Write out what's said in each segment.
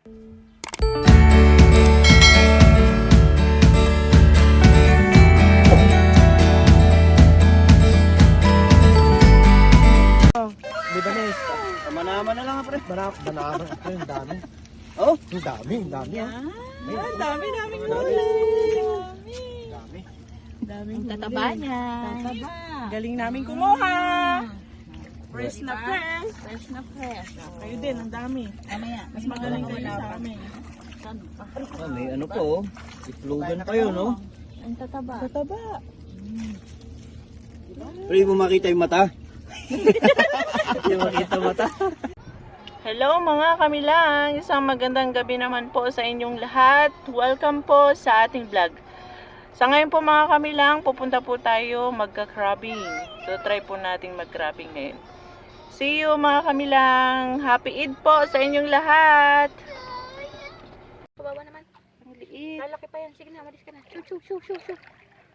Libanes. Tama-nama na lang, pre. Banana. Ay, ang dami. Oh? Ang dami. Ang dami-daming huli. Dami. Daming Tataba niya. Tataba. Galing namin kumuha. Fresh na fresh. Fresh na fresh. Kayo din, ang dami. Mamaya. Mas magaling kayo sa amin. Ah, may ano pa, oh. Itlogan kayo, no? Ang tataba. Tataba. Pwede mo makita yung mata? Hindi mo makita mata. Hello mga kamilang. Isang magandang gabi naman po sa inyong lahat. Welcome po sa ating vlog. Sa ngayon po mga kamilang, pupunta po tayo magka-crabbing. So try po nating mag-crabbing ngayon. See you mga kamilang. Happy Eid po sa inyong lahat. Kawawa naman. Ang liit. Lalaki pa yan. Sige na, malis ka na. Shoo.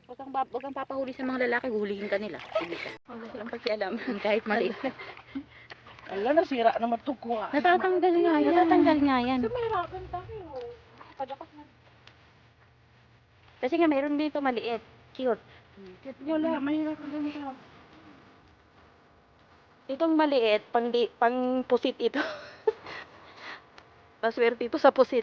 Huwag kang papahuli sa mga lalaki. Huhulihin ka nila. Sige ka. Huwag silang pakialam. Kahit maliit. Ala, nasira naman ito ko. Natatanggal nga yan. Sumirakan tayo. Padakas na. Kasi nga mayroon dito maliit. Cute. Wala, mahirap na ganito. Itong maliit, pang pusit ito. Paswerte ito sa pusit.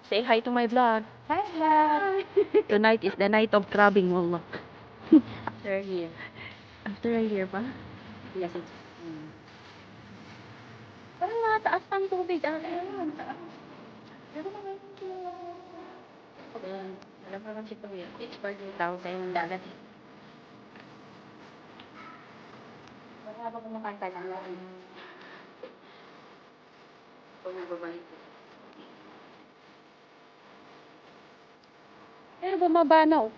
Say hi to my vlog. Hi vlog. Tonight is the night of crabbing, wallah. After a year. After a year pa? Yes, it's... Parang mataas pang tubig. Ayun, taas. Pero naman alam mo naman si Tuyo. It's for the tao sa yung dagat. Wala ba kumakanta lang lang? Pumababalik. Pero bumaba na, oh.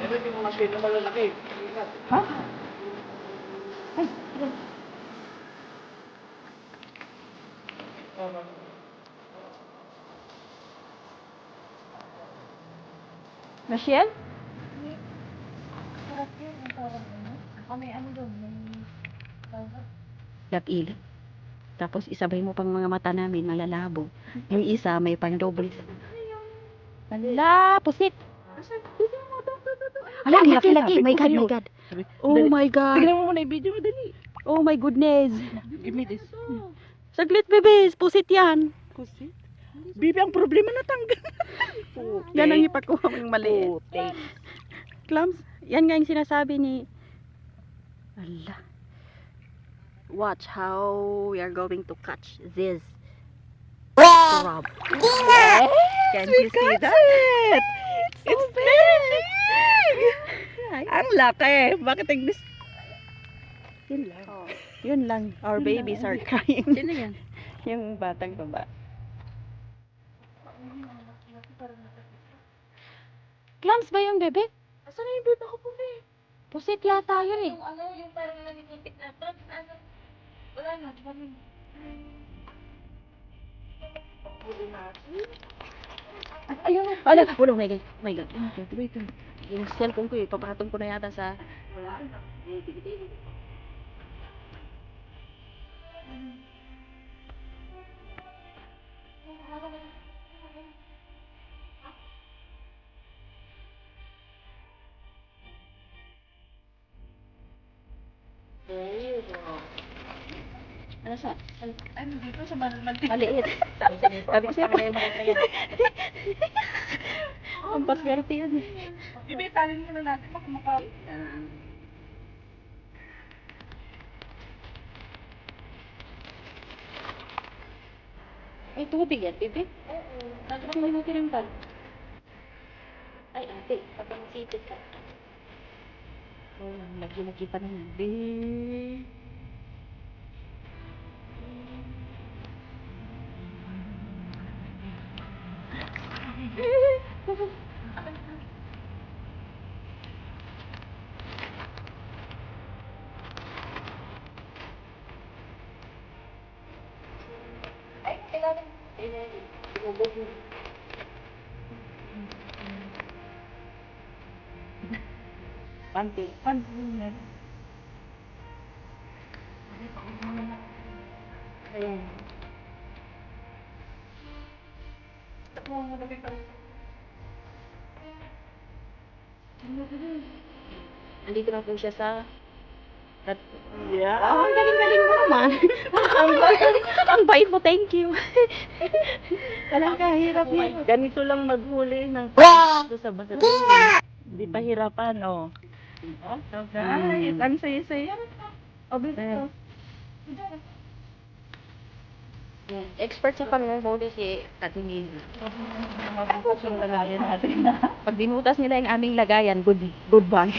Hindi mo makita malalaki. Ha? Michelle? Lapil. Tapos isabay mo pang mga mata namin, malalabo. Yung isa may pang double. Ala, pusit. Ala, ang laki-laki. My God. Oh my God. Tignan mo muna yung video mo, dali. Oh my goodness. Give me this. Saglit, bebes. Pusit yan. Kusi. Bibi, ang problema natanggal. Yan ang ipakuha mong maliit. Clams, yan nga yung sinasabi ni... Ala. Watch how we are going to catch this crab. Can you see that? It's very big! Ang laki. Bakit tignis? Yun lang. Yun lang. Our babies are crying. Sino yan? Yung batang baba. Clams ba yung bebe? Asan na yung bebe ko po, be? Pusit yata yun eh. Yung parang naninipit na. Wala na. Huli natin. Ayun. Ala, wala, oh my God. Oh my God. Wait. Yung cellphone ko eh, papatong ko na yata sa... Wala. Ano sa? Ano dito sa maliit? Maliit. Sabi ko siya, Ang paswerte yan eh. Ibitalin muna natin pag maka... Ay, tubig yan, bebe? Oo. Nagpapalagay mo tinanggal. Ay, ate, kapag sipit ka. Oh, lagi-lagi pa naman. Ay, kailangan. Panty. Ayan. Andito na po siya sa... Yeah. Ang galing-galing mo naman. Ang bait mo, thank you. Walang kahirap yan. Ganito lang maghuli ng ito sa basa. Hindi pa hirapan, oh. So guys, ang saya-saya. Oh, dito. Expert sa pamimuli si Katingin. Mabutas yung lagayan natin. Pag dinutas nila yung aming lagayan, goodbye.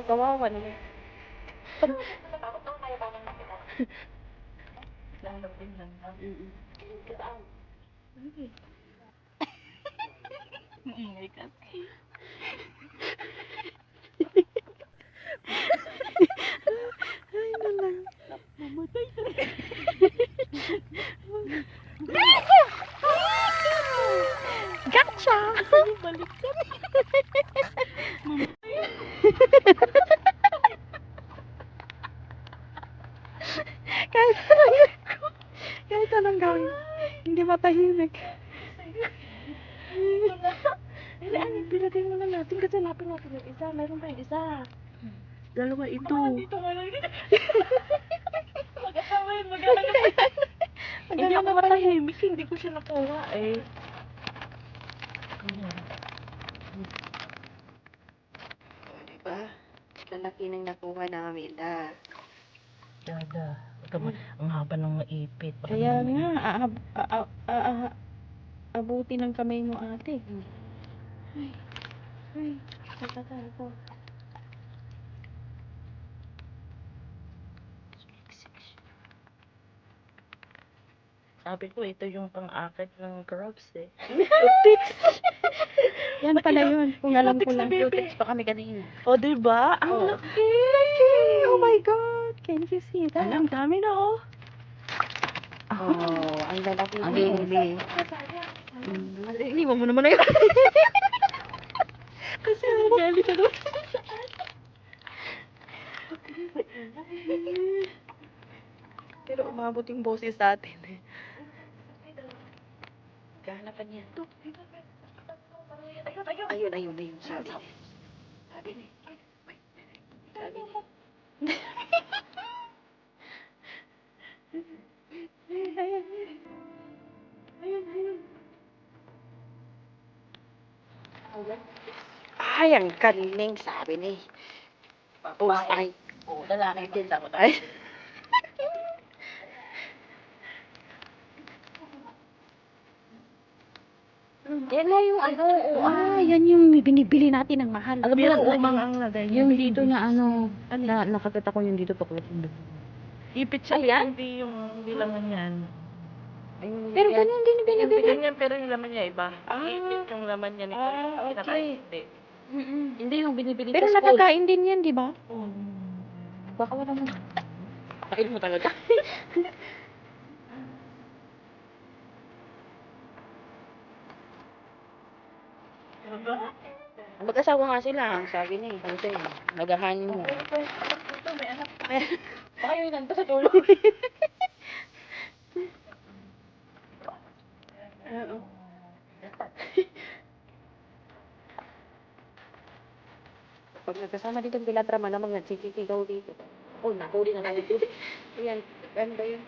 Kawawa naman. Ingay kasi. Ay, nalang. Mamatay ka. Gotcha! Balik ka. Kahit anong gawin, hindi matahimik. Hindi, ano, pinagay mo na natin kasi hanapin natin yung isa. Meron pa yung isa. Dalawa ito. Dito nga lang. Mag-asawa yun, mag-asawa. Hindi ako matahimik, hindi ko siya nakuha eh. Diba? Lalaki nang nakuha namin na. Dada, ang haba ng maipit. Kaya nga, abuti ng kamay mo ate. Ay, ito. Sabi ko, ito yung pang-akit ng crabs eh. Yan pala yun, kung alam ko lang. Tutics Pa kami kanina. O, diba? Ang Oo. laki! Oh my God! Can you see that? Ang dami na oh. Oh, ang lalaki. Ang hindi. Iniwan mo naman na yun. Kasi nagalit ako. Pero umabot yung boses sa atin eh. Gahanapan niya. Ayun. Sabi niya. Sabi niya. Ay, ang galing, sabi ni. Ay. Oo, lalaki din ako tayo. Yan na yung ano, yan yung binibili natin ng mahal. Alam mo yung umang ang lagay. Yung dito na ano, nakakita ko yung dito pa ko. Ipit siya. Ayan? Hindi laman yan. Pero ganyan din Hindi binibili. ganyan, pero yung laman niya iba. Ipit yung laman niya nito. okay. Kinakain, hindi. Hindi yung binibili pero sa school. Pero nakakain din yan, di ba? Baka wala mo. Kain mo talaga. Mag-asawa nga sila, ang sabi niya. Kasi, naghahanin mo. Ito, may anak. Baka yun nandito sa tulog. Oo. Pag nagkasama dito, bilatrama namang nagsisisigaw dito. Oh, nakuli na natin tubig. Ayan, ganda yun.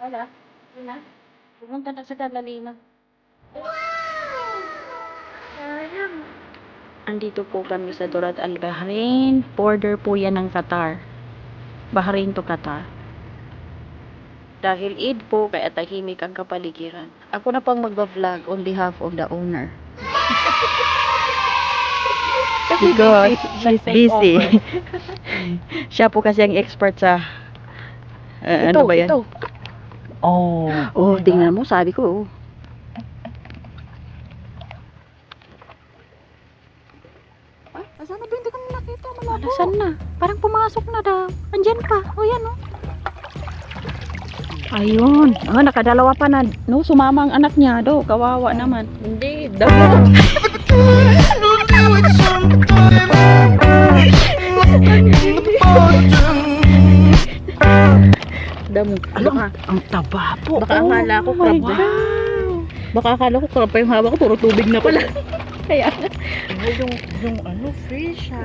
Wala. Wala. Pumunta na sa Dalalina. Andito po kami sa Durat Al Bahrain. Border po yan ng Qatar. Bahrain to Qatar. Dahil Eid po, kaya tahimik ang kapaligiran. Ako na pang magba-vlog on behalf of the owner. Because she's busy. Siya po kasi ang expert sa ano ba yan? Ito. Oh, tingnan mo, sabi ko. Ay, asan na ba? Hindi ko na nakita. Malabo. Asan na? Parang pumasok na daw. Andyan pa. O, yan, oh. Ayun. Ah, nakadalawa pa na. No, sumama ang anak niya. Do, kawawa naman. Hindi, dalawa. Damo. Baka, ang taba po. Baka akala ko crab. Baka akala ko crab pa yung hawak ko. Puro tubig na pala. Kaya. Yung ano, fish.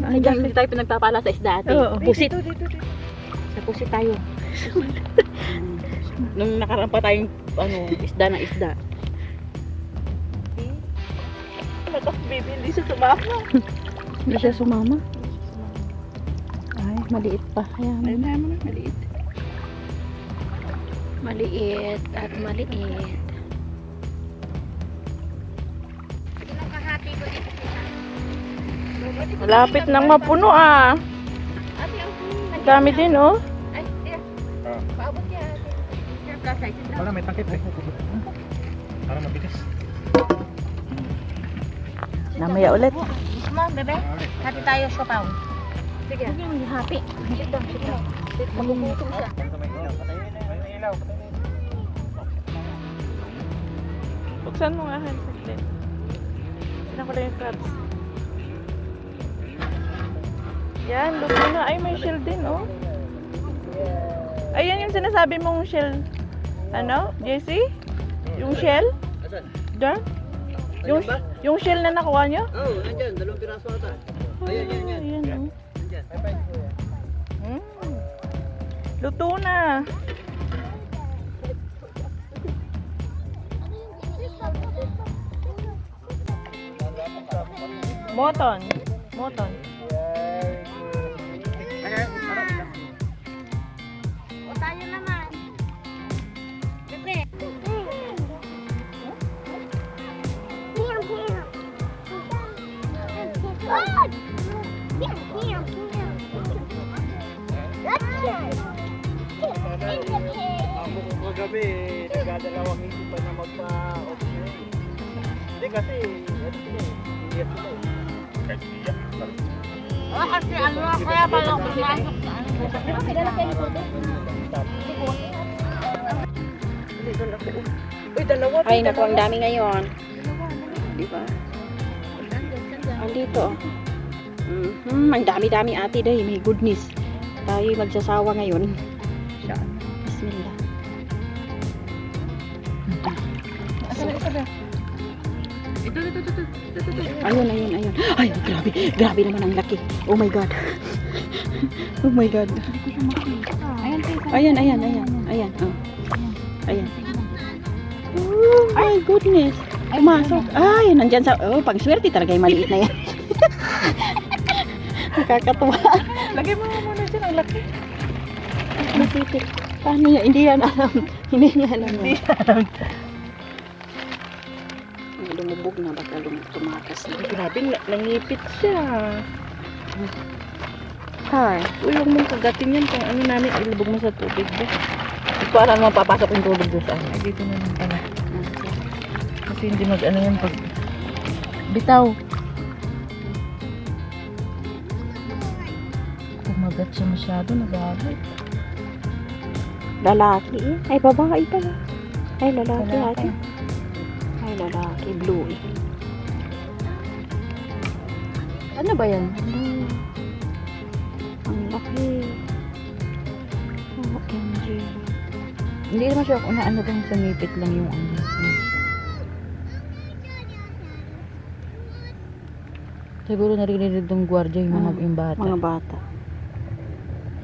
Ay, dyan tayo pinagpapala sa isda ate. Pusit. Sa pusit tayo. Nung nakaraan pa tayong isda na isda. Baby, hindi siya sumama. Hindi siya sumama. Ay, maliit pa. Ayan. Ayun na mo na, maliit. Maliit at maliit. Malapit nang mapuno ah. Ang dami din oh. Wala, may takip eh. Para mabigas. Namaya ulit. Mom, bebe, hati tayo sa pao. Sige, happy. Sit down. Magugutong siya. Buksan mo nga hand saglit. Tignan ko lang yung crabs. Yan, luto na. Ay, may shell din oh. Ayan yung sinasabi mong shell. Ano, Jesse? Yung shell? Diyan? Yung shell na nakuha nyo? Oo, nandyan. 2 piraso ata. Ayan. Ayan, luto na. Moton. O tayo naman. Bebe. Ako ko kagabi, nagdadalawang isip pa na magpa-option. Hindi kasi, hindi ako. Kasi ano, kaya pala ako pumasok sa Uy, dalawa. Ay, naku, ang dami ngayon. Di ba? Andito. Ang dami-dami ate day. My goodness. Tayo magsasawa ngayon. Bismillah. Ayun. Ay, grabe naman ang laki. Oh my God. Oh my God. Ayan. Oh. Ayan. Oh my goodness. Pumasok. Ay, nandyan sa... Oh, pang swerte talaga yung maliit na yan. Nakakatuwa. Lagay mo muna dyan, ang laki. Napitik. Paano niya? Hindi yan alam. Hindi niya alam. Lumubog na. Baka tumakas na. Grabe, nangipit siya. Hi. Uy, huwag mong kagatin yan kung ano namin, ilubog mo sa tubig ba? Para mapapasok yung tubig doon sa akin. Ay, dito naman pala. Kasi hindi mag-ano yan pag Bitaw. Kumagat siya masyado, nagalit. Lalaki eh. Ay, babae pala. Ay, lalaki Lalaki. ate. Ay, lalaki. Blue eh. Ano ba yan? Ano? Ang laki. OMG. Hindi naman siya kung ano kung sa ngipit lang yung ano. Siguro narinig ng gwardiya yung mga yung bata. Mga bata.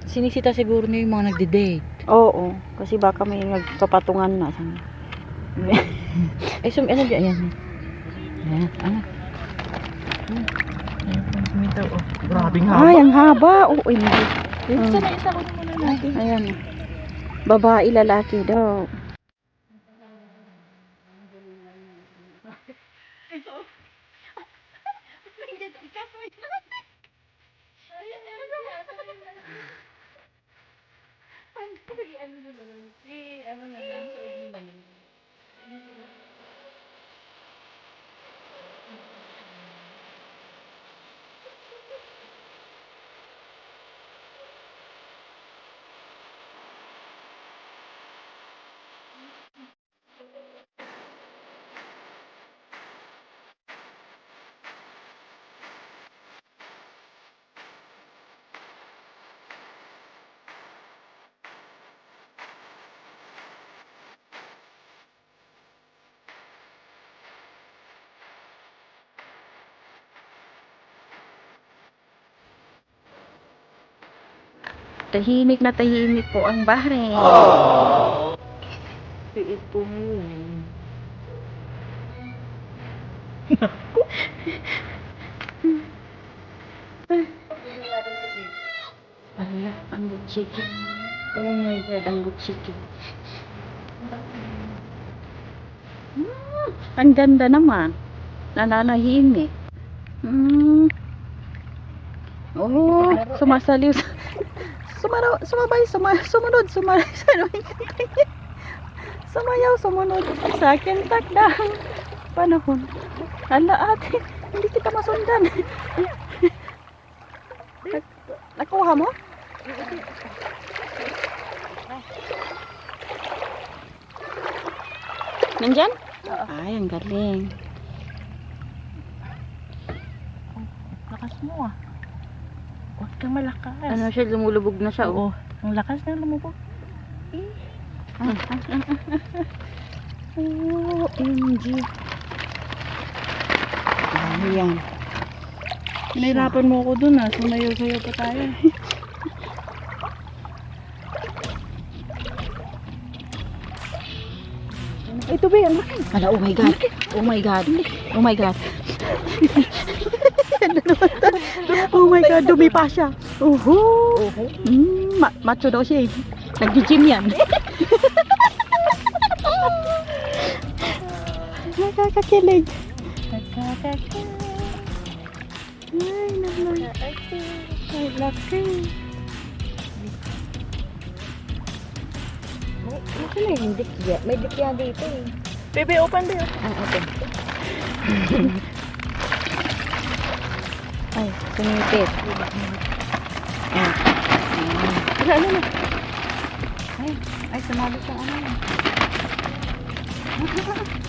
Sinisita siguro niya yung mga nagde-date. Oo. Kasi baka may nagpapatungan na. Eh, ano dyan yan? Ayan, ano? Ayan, sumitaw, oh. Grabing Ay, ang haba. OMG. Isa ko muna natin. Ayan. Babae, lalaki daw. Tahimik na tahimik po ang Bahrain. Ito mo. Ala, ang good chicken. Oh my God, ang good chicken. Ang ganda naman. Nananahimik. Oh, sumasaliw. Sumunod. Sumayaw, sumunod. Sa akin, takdang panahon. Ala, ate, hindi kita masundan. Nakuha mo? Nandyan? Ay, ang galing. Lakas mo ah. Huwag kang malakas. Ano siya, lumulubog na siya. Oo. Ang lakas na lumubog. OMG. Ayan. Nahirapan mo ako dun ah. Sumayo-sayo pa tayo. Ito ba yan? Ala, oh my God. Oh my God. Oh my God. Oh my God, dumi pa siya. Macho daw siya eh. Nag-gym yan. Nakakakilig. Ay, naman. Ay, laki. Ito na yung dikya. May dikya dito eh. Bebe, open ba yun? Ang open. Ay, sumipit. Ano na? Ay, sumali sa ano.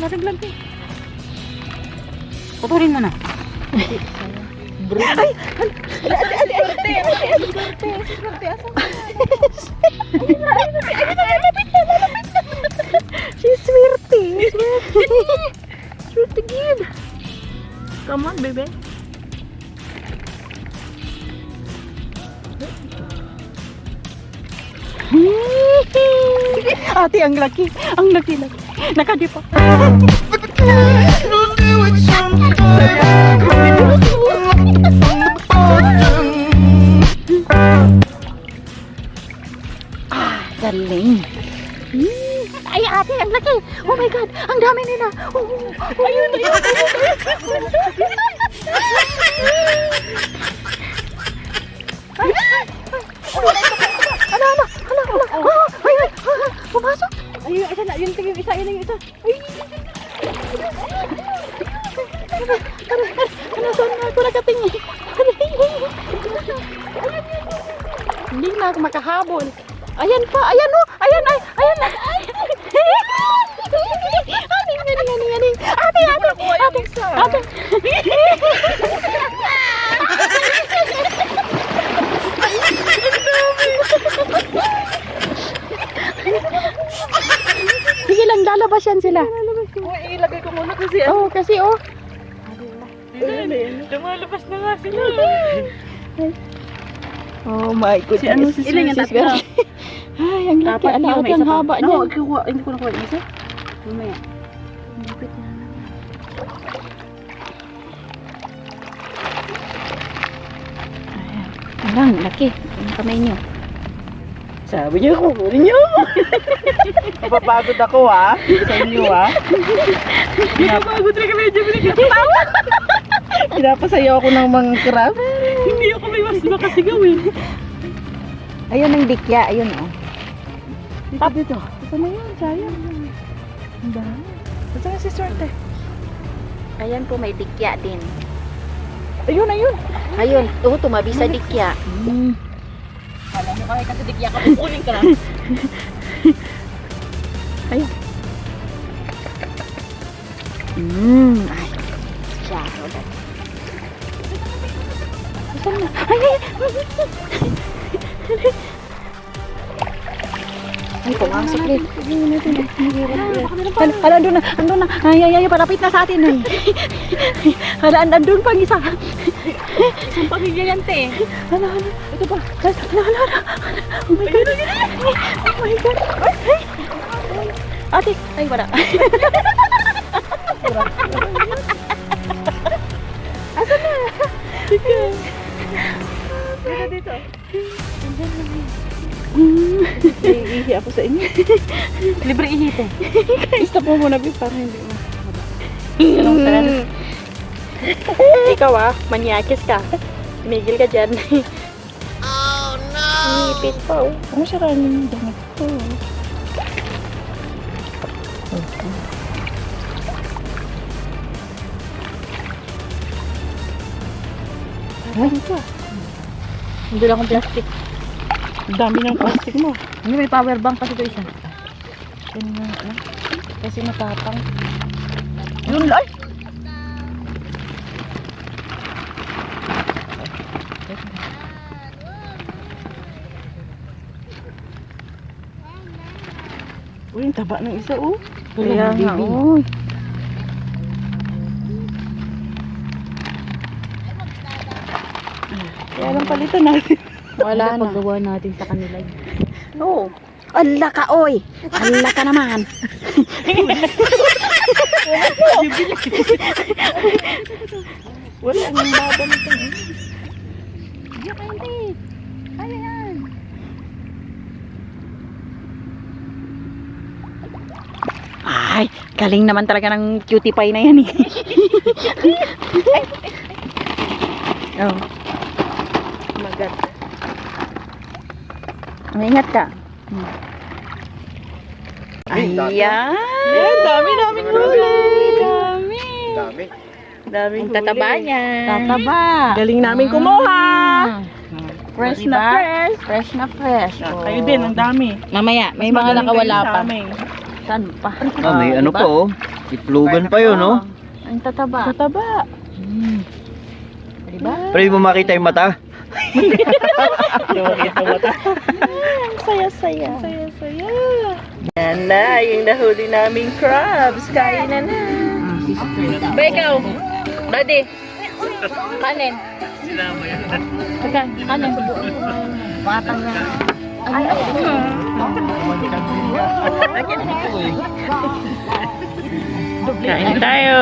Naraglag eh. Putulin mo na. She's swerte. Swerte gid. Come on, bebe. Ate, ang laki. Ang laki. Nakadipa. Galing. Ay, ate, ang laki. Oh my God, ang dami nila. Ayun. Ay, pumasok. Ayun, isa na. Yung isa. Yun yung isa. Tara. Hindi na ako makahabol. Ayan pa, ayan o, ayan, ay, ayan na. Aning. Ate. Sige lang, lalabas yan sila. Ilagay ko muna kasi Oo, kasi oh. lumalabas na nga sila. Oh my goodness. Si ano, si Ilan yung tatlo? Ay, ang laki. Alaot ang haba niya. Hindi ko nakuha yung isa. Mamaya. Alang, laki. Ang kamay niyo. Sabi niyo, kukunin niyo. Mapapagod ako sa inyo Pinapagod rin kami dyan. Pinapasayaw ako ng mga crab. Hindi ako may mas makasigaw Ayun ang dikya, ayun oh. Dito. Kasama yun, sayang. Ang dami. Saan si Swerte? Ayan po, may dikya din. Ayun. Ayun, tumabi sa dikya. Alam mo kami kasi digya ka, kukunin ka lang. Ayun. Ay, siya. Saan na? Ay. Ay, pumasok rin. Hala, andun na. Ay, palapit na sa atin. Hala, andun pang isa. Isang pamilya yan, te. Hala. Ito pa. Hala. Oh my God. Oh my God. Ay. Ate, ay, wala. Asan na? Dito. Iihi ako sa inyo. Libre ihi, te. Stop mo muna, Bip, para hindi mo. Anong saan? Ikaw manyakis ka. Tumigil ka dyan. Oh no! Ngipit pa Ano siya kanin yung damit ko? Ano ka? Hindi lang akong plastic. Ang dami ng plastic mo. Hindi, may power bank kasi ito isa. Kasi matapang. Yun, ay! Uy, ang taba ng isa, oh. Kaya nga, uy. Kaya lang palitan natin. Wala na. Paggawa natin sa kanila. Oo. Ala ka, oy. Ala ka naman. Wala ang baba nito. Ay, galing naman talaga ng cutie pie na yan eh. Oh. Magat. Ingat ka. Ayan. Yan, dami naming huli. Dami. Daming Ang tataba huli. niya. Tataba. Galing namin kumuha. Fresh na Diba? fresh. Fresh na fresh. Kayo din, ang dami. Mamaya, may Mas mga magaling nakawala kayo sa pa. amin. Saan pa? May ano diba? pa oh. Itlogan pa yun oh. Ang tataba. Tataba. Diba? Pero hindi mo makita yung mata. Yung ito mata. Ang saya-saya. Saya-saya. Yan na, yung nahuli naming crabs. Kain na na. Ba ikaw? Daddy. Kanin. Kanin. Batang na. Ay, Kain tayo.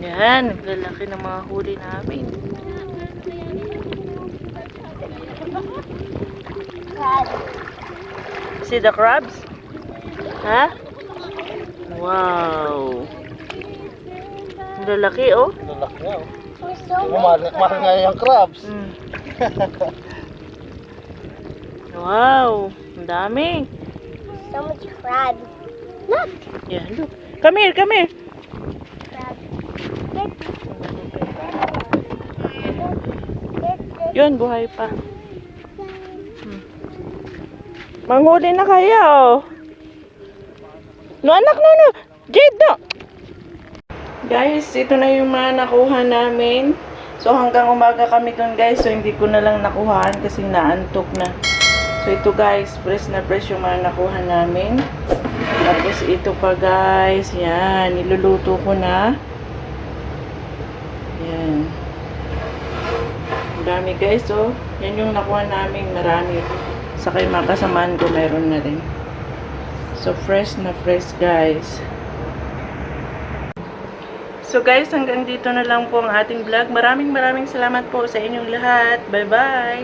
Yan, naglalaki ng mga huli namin. See the crabs? Ha? Wow. Ang lalaki, oh. Lalaki nga oh. Mahal nga yung crabs. Mm. Wow, ang dami. So much crabs. Yeah, look. Come here, come here. Yun, buhay pa. Manghuli na kayo. No, anak, no. Jade, no. Guys, ito na yung mga nakuha namin. So, hanggang umaga kami dun, guys. So, hindi ko na lang nakuhaan kasi naantok na. So, ito, guys. Fresh na fresh yung mga nakuha namin. Tapos, ito pa, guys. Yan. Niluluto ko na. Yan. Ang dami, guys. So, yan yung nakuha namin. Marami. Saka yung mga kasamaan ko, meron na rin. So, fresh na fresh, guys. So, guys, hanggang dito na lang po ang ating vlog. Maraming salamat po sa inyong lahat. Bye-bye!